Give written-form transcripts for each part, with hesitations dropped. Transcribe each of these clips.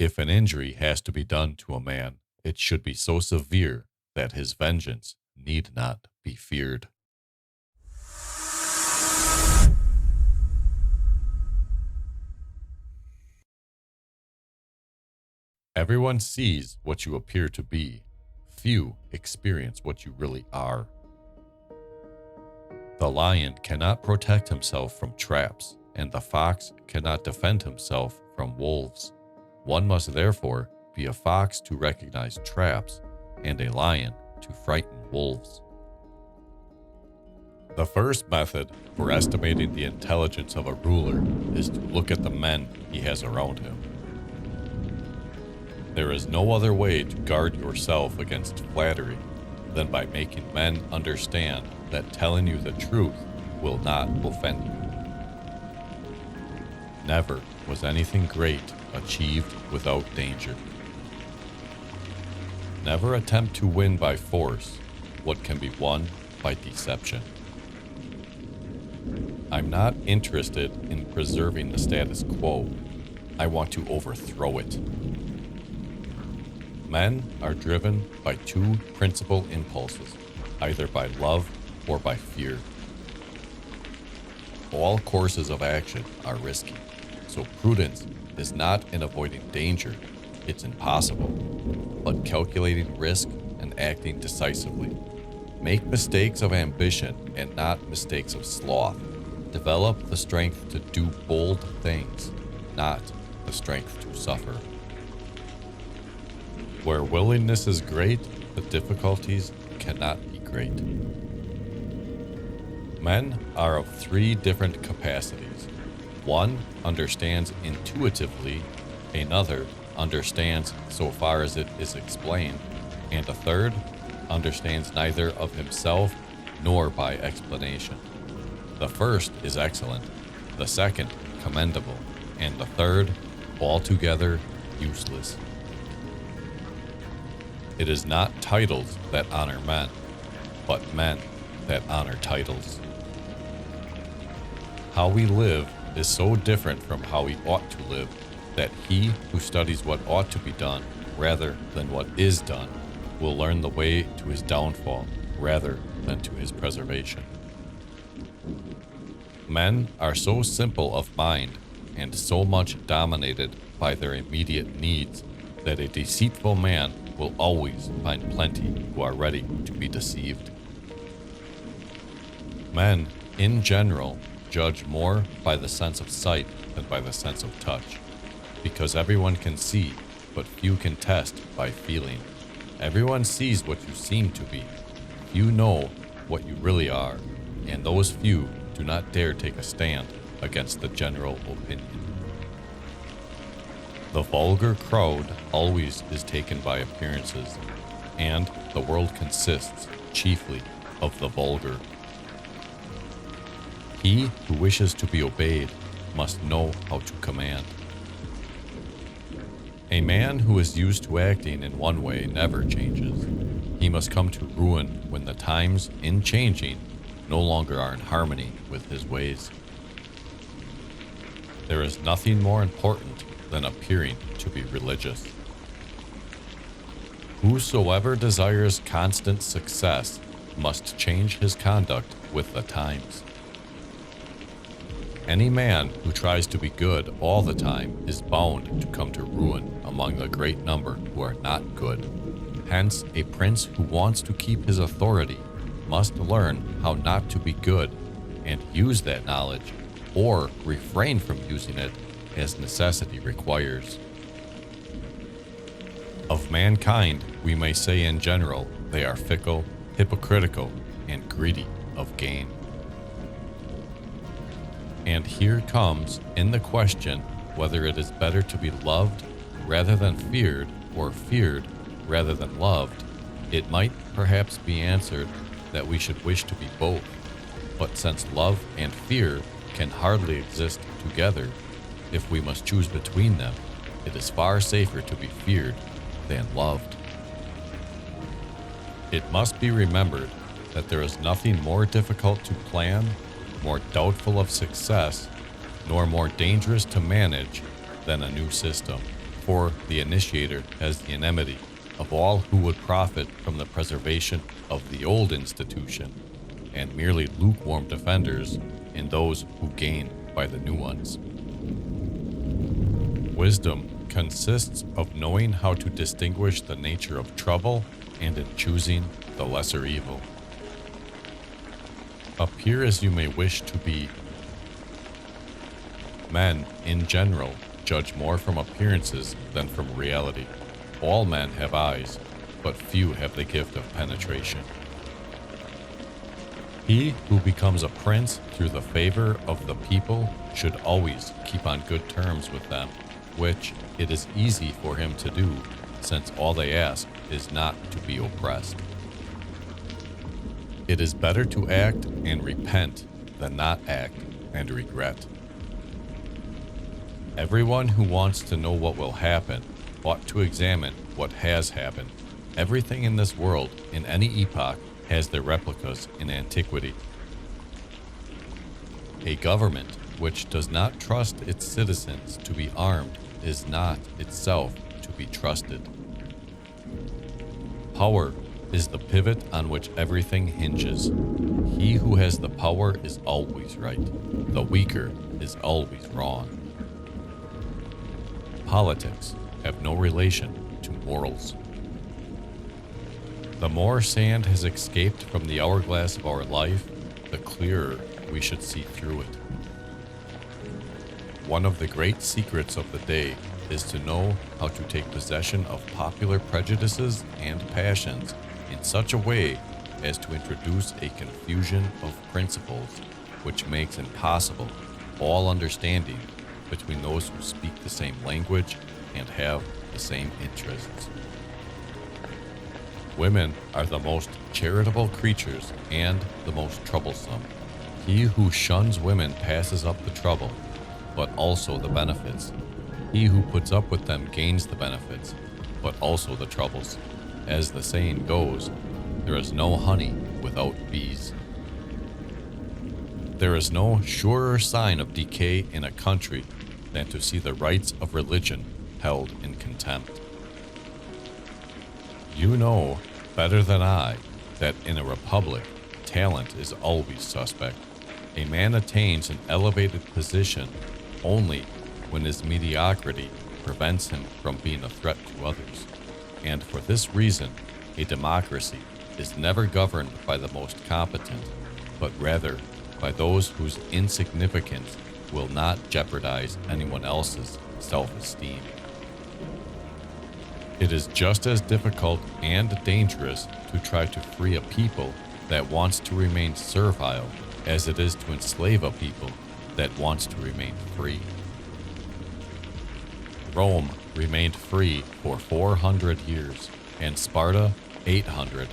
If an injury has to be done to a man, it should be so severe that his vengeance need not be feared. Everyone sees what you appear to be. Few experience what you really are. The lion cannot protect himself from traps, and the fox cannot defend himself from wolves. One must therefore be a fox to recognize traps, and a lion to frighten wolves. The first method for estimating the intelligence of a ruler is to look at the men he has around him. There is no other way to guard yourself against flattery than by making men understand that telling you the truth will not offend you. Never was anything great achieved without danger. Never attempt to win by force what can be won by deception. I'm not interested in preserving the status quo. I want to overthrow it. Men are driven by two principal impulses, either by love or by fear. All courses of action are risky, so prudence is not in avoiding danger, it's impossible, but calculating risk and acting decisively. Make mistakes of ambition and not mistakes of sloth. Develop the strength to do bold things, not the strength to suffer. Where willingness is great, the difficulties cannot be great. Men are of three different capacities. One understands intuitively, another understands so far as it is explained, and a third understands neither of himself nor by explanation. The first is excellent, the second commendable, and the third altogether useless. It is not titles that honor men, but men that honor titles. How we live is so different from how we ought to live that he who studies what ought to be done rather than what is done will learn the way to his downfall rather than to his preservation. Men are so simple of mind and so much dominated by their immediate needs that a deceitful man will always find plenty who are ready to be deceived. Men, in general, judge more by the sense of sight than by the sense of touch, because everyone can see, but few can test by feeling. Everyone sees what you seem to be. Few know what you really are, and those few do not dare take a stand against the general opinion. The vulgar crowd always is taken by appearances, and the world consists chiefly of the vulgar. He who wishes to be obeyed must know how to command. A man who is used to acting in one way never changes. He must come to ruin when the times, in changing, no longer are in harmony with his ways. There is nothing more important than appearing to be religious. Whosoever desires constant success must change his conduct with the times. Any man who tries to be good all the time is bound to come to ruin among the great number who are not good. Hence, a prince who wants to keep his authority must learn how not to be good and use that knowledge, or refrain from using it as necessity requires. Of mankind, we may say in general, they are fickle, hypocritical, and greedy of gain. And here comes in the question whether it is better to be loved rather than feared, or feared rather than loved. It might perhaps be answered that we should wish to be both, but since love and fear can hardly exist together, if we must choose between them, it is far safer to be feared than loved. It must be remembered that there is nothing more difficult to plan, more doubtful of success, nor more dangerous to manage than a new system. for the initiator has the enmity of all who would profit from the preservation of the old institution, and merely lukewarm defenders in those who gain by the new ones. Wisdom consists of knowing how to distinguish the nature of trouble and in choosing the lesser evil. Appear as you may wish to be. Men, in general, judge more from appearances than from reality. All men have eyes, but few have the gift of penetration. He who becomes a prince through the favor of the people should always keep on good terms with them, which it is easy for him to do, since all they ask is not to be oppressed. It is better to act and repent than not act and regret. Everyone who wants to know what will happen ought to examine what has happened. Everything in this world, in any epoch, has their replicas in antiquity. A government which does not trust its citizens to be armed is not itself to be trusted. Power is the pivot on which everything hinges. He who has the power is always right. The weaker is always wrong. Politics have no relation to morals. The more sand has escaped from the hourglass of our life, the clearer we should see through it. One of the great secrets of the day is to know how to take possession of popular prejudices and passions in such a way as to introduce a confusion of principles which makes impossible all understanding between those who speak the same language and have the same interests. Women are the most charitable creatures and the most troublesome. He who shuns women passes up the trouble, but also the benefits. He who puts up with them gains the benefits, but also the troubles. As the saying goes, there is no honey without bees. There is no surer sign of decay in a country than to see the rights of religion held in contempt. You know better than I that in a republic, talent is always suspect. A man attains an elevated position only when his mediocrity prevents him from being a threat to others. And for this reason, a democracy is never governed by the most competent, but rather by those whose insignificance will not jeopardize anyone else's self-esteem. It is just as difficult and dangerous to try to free a people that wants to remain servile as it is to enslave a people that wants to remain free. Rome remained free for 400 years, and Sparta 800,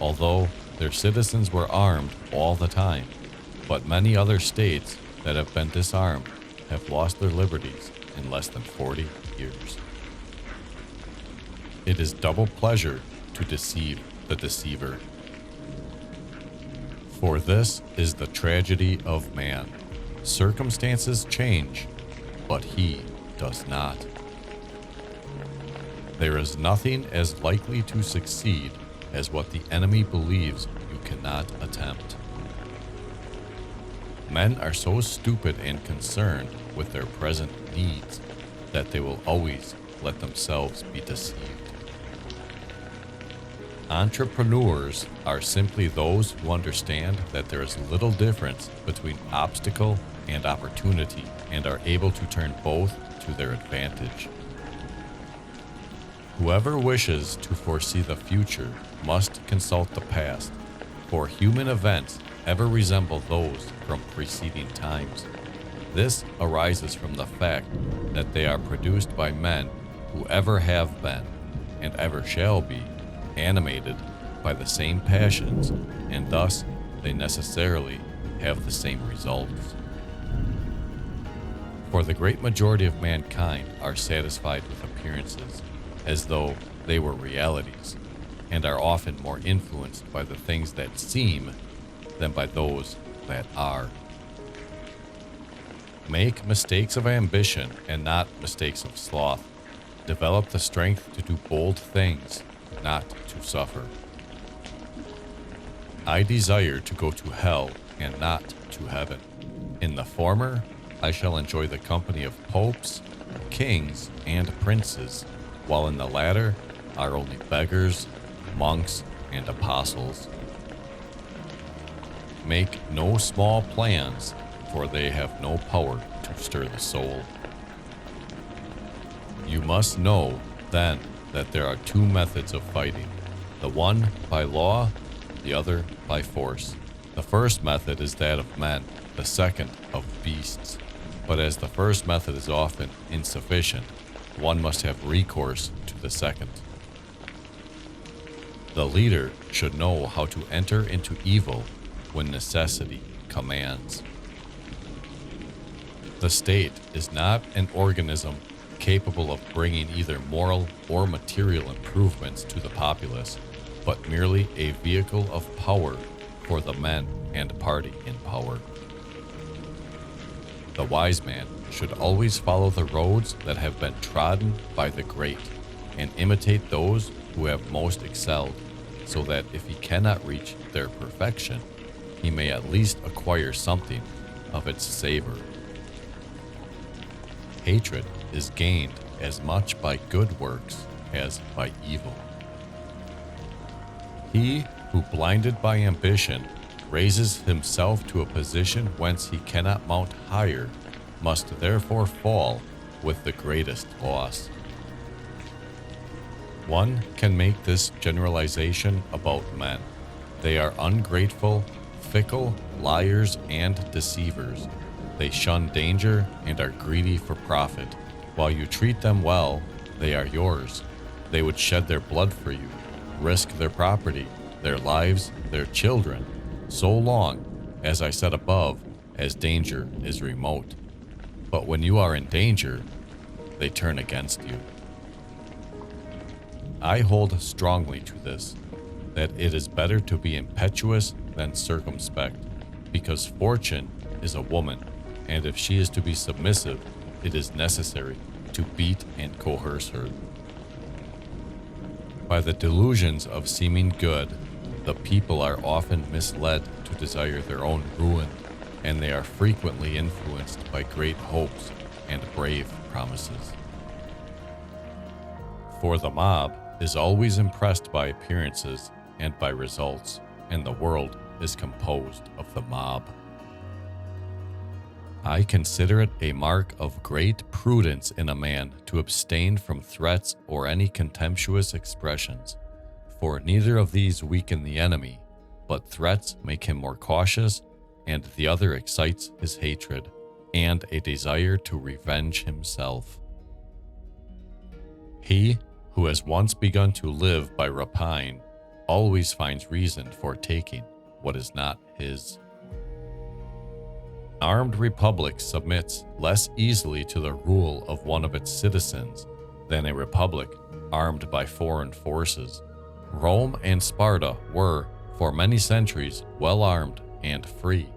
although their citizens were armed all the time. But many other states that have been disarmed have lost their liberties in less than 40 years. It is double pleasure to deceive the deceiver. For this is the tragedy of man. Circumstances change, but he does not. There is nothing as likely to succeed as what the enemy believes you cannot attempt. Men are so stupid and concerned with their present needs that they will always let themselves be deceived. Entrepreneurs are simply those who understand that there is little difference between obstacle and opportunity and are able to turn both to their advantage. Whoever wishes to foresee the future must consult the past, for human events ever resemble those from preceding times. This arises from the fact that they are produced by men who ever have been, and ever shall be, animated by the same passions, and thus they necessarily have the same results. For the great majority of mankind are satisfied with appearances, as though they were realities, and are often more influenced by the things that seem than by those that are. Make mistakes of ambition and not mistakes of sloth. Develop the strength to do bold things, not to suffer. I desire to go to hell and not to heaven. In the former, I shall enjoy the company of popes, kings, and princes, while in the latter are only beggars, monks, and apostles. Make no small plans, for they have no power to stir the soul. You must know, then, that there are two methods of fighting, the one by law, the other by force. The first method is that of men, the second of beasts. But as the first method is often insufficient, one must have recourse to the second. The leader should know how to enter into evil when necessity commands. The state is not an organism capable of bringing either moral or material improvements to the populace, but merely a vehicle of power for the men and party in power. The wise man should always follow the roads that have been trodden by the great, and imitate those who have most excelled, so that if he cannot reach their perfection, he may at least acquire something of its savor. Hatred is gained as much by good works as by evil. He who, blinded by ambition, raises himself to a position whence he cannot mount higher, must therefore fall with the greatest loss. One can make this generalization about men. They are ungrateful, fickle, liars, and deceivers. They shun danger and are greedy for profit. While you treat them well, they are yours. They would shed their blood for you, risk their property, their lives, their children, so long, as I said above, as danger is remote. But when you are in danger, they turn against you. I hold strongly to this, that it is better to be impetuous than circumspect, because fortune is a woman, and if she is to be submissive, it is necessary to beat and coerce her. By the delusions of seeming good, the people are often misled to desire their own ruin, and they are frequently influenced by great hopes and brave promises. For the mob is always impressed by appearances and by results, and the world is composed of the mob. I consider it a mark of great prudence in a man to abstain from threats or any contemptuous expressions, for neither of these weaken the enemy, but threats make him more cautious, and the other excites his hatred and a desire to revenge himself. He who has once begun to live by rapine always finds reason for taking what is not his. An armed republic submits less easily to the rule of one of its citizens than a republic armed by foreign forces. Rome and Sparta were, for many centuries, well armed and free.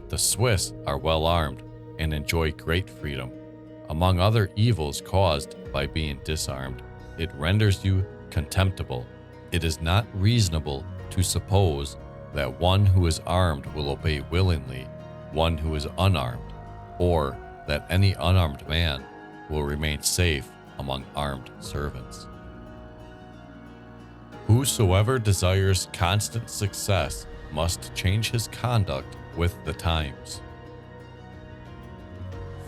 The Swiss are well armed and enjoy great freedom. Among other evils caused by being disarmed, it renders you contemptible. It is not reasonable to suppose that one who is armed will obey willingly one who is unarmed, or that any unarmed man will remain safe among armed servants. Whosoever desires constant success must change his conduct with the times.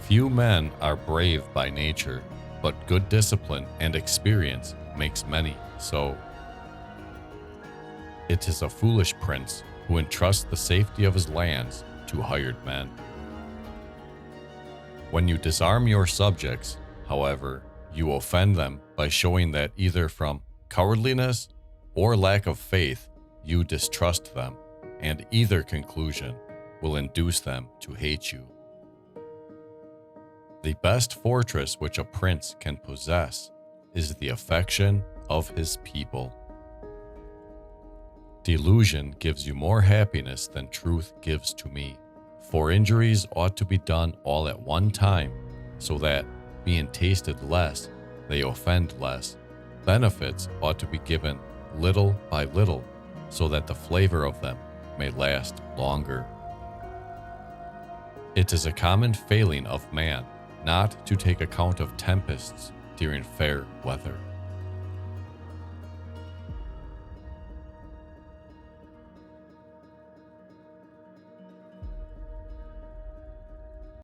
Few men are brave by nature, but good discipline and experience makes many so. It is a foolish prince who entrusts the safety of his lands to hired men. When you disarm your subjects, however, you offend them by showing that either from cowardliness or lack of faith you distrust them, and either conclusion will induce them to hate you. The best fortress which a prince can possess is the affection of his people. Delusion gives you more happiness than truth gives to me, for injuries ought to be done all at one time, so that, being tasted less, they offend less. Benefits ought to be given little by little, so that the flavor of them may last longer. It is a common failing of man not to take account of tempests during fair weather.